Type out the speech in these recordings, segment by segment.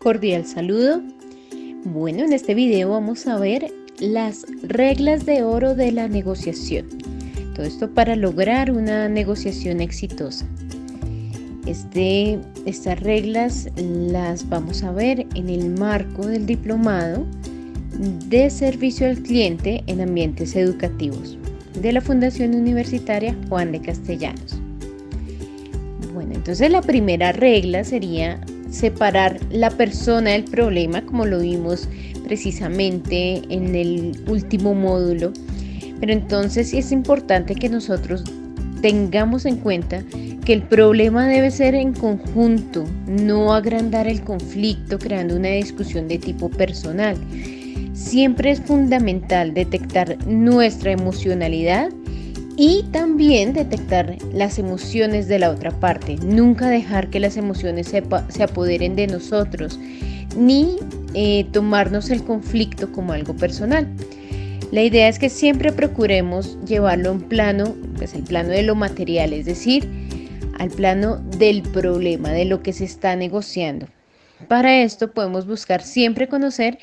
cordial saludo. Bueno, en este video vamos a ver las reglas de oro de la negociación. Todo esto para lograr una negociación exitosa. Estas reglas las vamos a ver en el marco del diplomado de servicio al cliente en ambientes educativos de la Fundación Universitaria Juan de Castellanos. Bueno, entonces la primera regla sería separar la persona del problema, como lo vimos precisamente en el último módulo. Pero entonces sí es importante que nosotros tengamos en cuenta que el problema debe ser en conjunto, no agrandar el conflicto creando una discusión de tipo personal. Siempre es fundamental detectar nuestra emocionalidad y también detectar las emociones de la otra parte. Nunca dejar que las emociones se apoderen de nosotros, ni tomarnos el conflicto como algo personal. La idea es que siempre procuremos llevarlo a un plano, pues el plano de lo material, es decir, al plano del problema, de lo que se está negociando. Para esto podemos buscar siempre conocer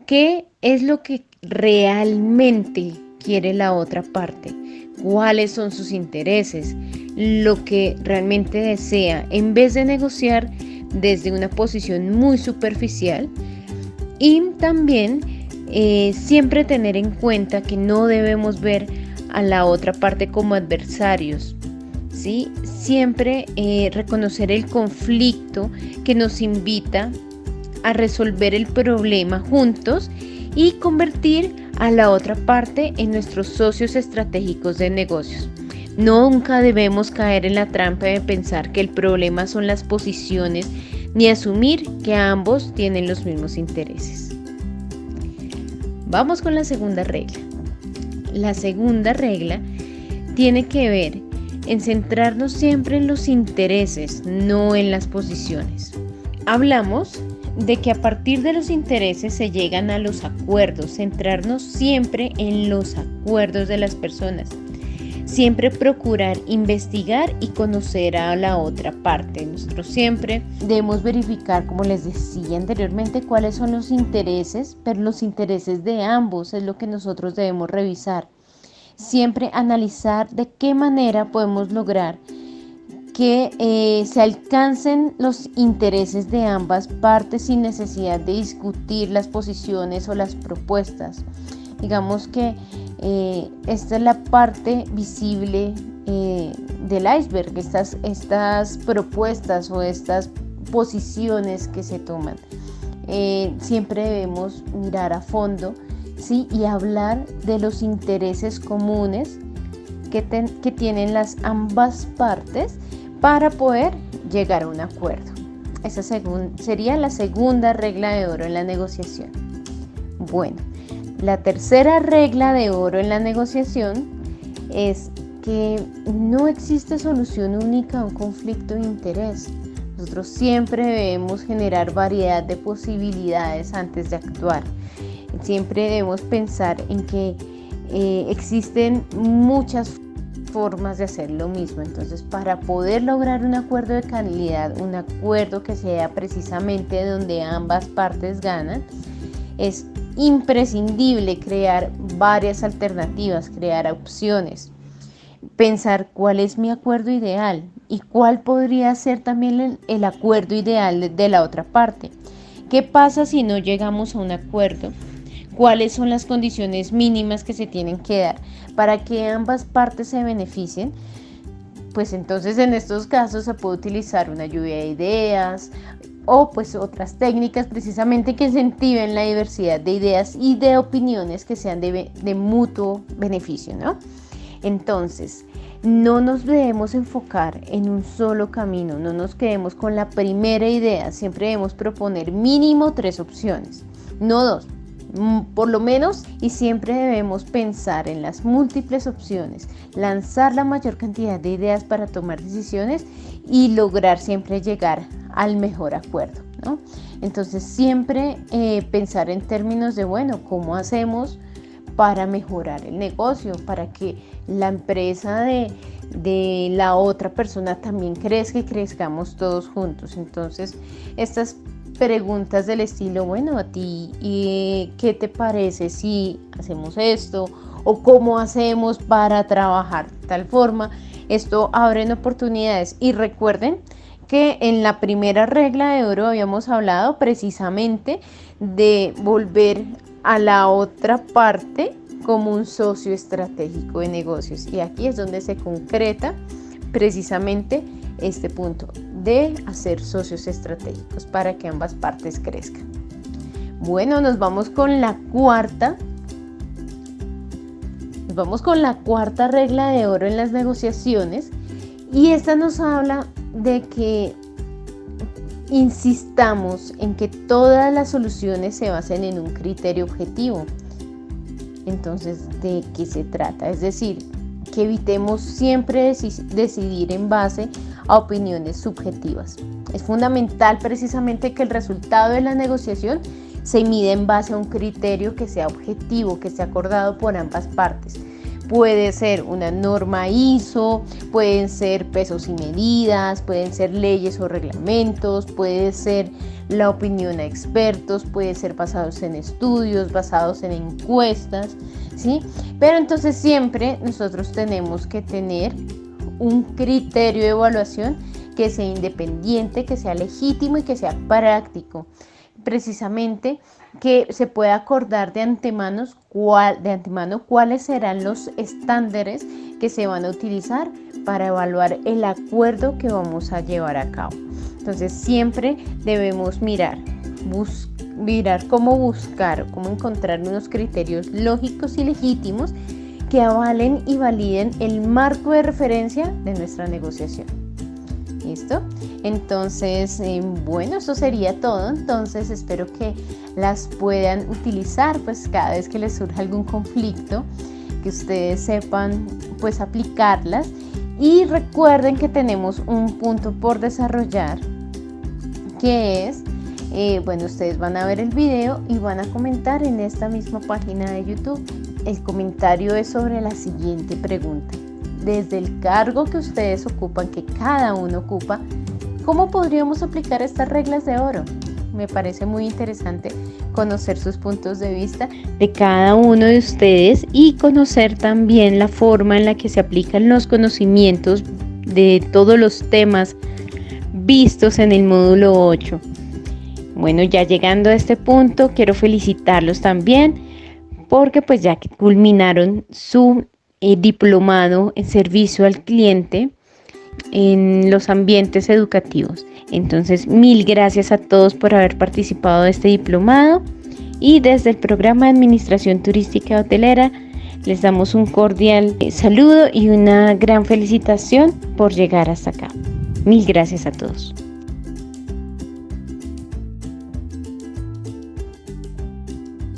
qué es lo que realmente quiere la otra parte, cuáles son sus intereses, lo que realmente desea, en vez de negociar desde una posición muy superficial. Y también siempre tener en cuenta que no debemos ver a la otra parte como adversarios, ¿sí? Siempre reconocer el conflicto que nos invita a resolver el problema juntos y convertir a la otra parte en nuestros socios estratégicos de negocios. Nunca debemos caer en la trampa de pensar que el problema son las posiciones ni asumir que ambos tienen los mismos intereses. Vamos con la segunda regla. La segunda regla tiene que ver en centrarnos siempre en los intereses, no en las posiciones. Hablamos de que a partir de los intereses se llegan a los acuerdos, centrarnos siempre en los acuerdos de las personas. Siempre procurar investigar y conocer a la otra parte. Nosotros siempre debemos verificar, como les decía anteriormente, cuáles son los intereses, pero los intereses de ambos es lo que nosotros debemos revisar. Siempre analizar de qué manera podemos lograr que se alcancen los intereses de ambas partes sin necesidad de discutir las posiciones o las propuestas. Digamos que esta es la parte visible del iceberg, estas propuestas o estas posiciones que se toman. Siempre debemos mirar a fondo, ¿sí? Y hablar de los intereses comunes que tienen las ambas partes para poder llegar a un acuerdo. Esa sería la segunda regla de oro en la negociación. Bueno, la tercera regla de oro en la negociación es que no existe solución única a un conflicto de interés. Nosotros siempre debemos generar variedad de posibilidades antes de actuar. Siempre debemos pensar en que existen muchas formas de hacer lo mismo. Entonces, para poder lograr un acuerdo de calidad, un acuerdo que sea precisamente donde ambas partes ganan, es imprescindible crear varias alternativas, crear opciones, pensar cuál es mi acuerdo ideal y cuál podría ser también el acuerdo ideal de la otra parte. ¿Qué pasa si no llegamos a un acuerdo? ¿Cuáles son las condiciones mínimas que se tienen que dar para que ambas partes se beneficien? Pues entonces en estos casos se puede utilizar una lluvia de ideas o pues otras técnicas precisamente que incentiven la diversidad de ideas y de opiniones que sean de mutuo beneficio, ¿no? Entonces, no nos debemos enfocar en un solo camino, no nos quedemos con la primera idea, siempre debemos proponer mínimo 3 opciones, no 2. Por lo menos, y siempre debemos pensar en las múltiples opciones, lanzar la mayor cantidad de ideas para tomar decisiones y lograr siempre llegar al mejor acuerdo, ¿no? Entonces siempre pensar en términos de, bueno, ¿cómo hacemos para mejorar el negocio? Para que la empresa de la otra persona también crezca y crezcamos todos juntos. Entonces estas preguntas del estilo, bueno, a ti, ¿qué te parece si hacemos esto? ¿O cómo hacemos para trabajar de tal forma? Esto abre oportunidades. Y recuerden que en la primera regla de oro habíamos hablado precisamente de volver a la otra parte como un socio estratégico de negocios. Y aquí es donde se concreta precisamente este punto de hacer socios estratégicos para que ambas partes crezcan. Bueno, nos vamos con la cuarta. Nos vamos con la cuarta regla de oro en las negociaciones, y esta nos habla de que insistamos en que todas las soluciones se basen en un criterio objetivo. Entonces, ¿de qué se trata? Es decir, que evitemos siempre decidir en base a opiniones subjetivas. Es fundamental precisamente que el resultado de la negociación se mide en base a un criterio que sea objetivo, que sea acordado por ambas partes. Puede ser una norma ISO, pueden ser pesos y medidas, pueden ser leyes o reglamentos, puede ser la opinión de expertos, puede ser basados en estudios, basados en encuestas, ¿sí? Pero entonces siempre nosotros tenemos que tener un criterio de evaluación que sea independiente, que sea legítimo y que sea práctico. Precisamente que se pueda acordar de antemano cuáles serán los estándares que se van a utilizar para evaluar el acuerdo que vamos a llevar a cabo. Entonces siempre debemos mirar cómo encontrar unos criterios lógicos y legítimos que avalen y validen el marco de referencia de nuestra negociación. ¿Listo? Entonces, bueno, eso sería todo. Entonces, espero que las puedan utilizar, pues cada vez que les surja algún conflicto, que ustedes sepan, pues aplicarlas. Y recuerden que tenemos un punto por desarrollar, que es, bueno, ustedes van a ver el video y van a comentar en esta misma página de YouTube. El comentario es sobre la siguiente pregunta. Desde el cargo que ustedes ocupan, que cada uno ocupa, ¿cómo podríamos aplicar estas reglas de oro? Me parece muy interesante conocer sus puntos de vista de cada uno de ustedes y conocer también la forma en la que se aplican los conocimientos de todos los temas vistos en el módulo 8. Bueno, ya llegando a este punto, quiero felicitarlos también porque pues ya que culminaron su diplomado en servicio al cliente en los ambientes educativos. Entonces, mil gracias a todos por haber participado de este diplomado, y desde el programa de Administración Turística Hotelera les damos un cordial saludo y una gran felicitación por llegar hasta acá. Mil gracias a todos.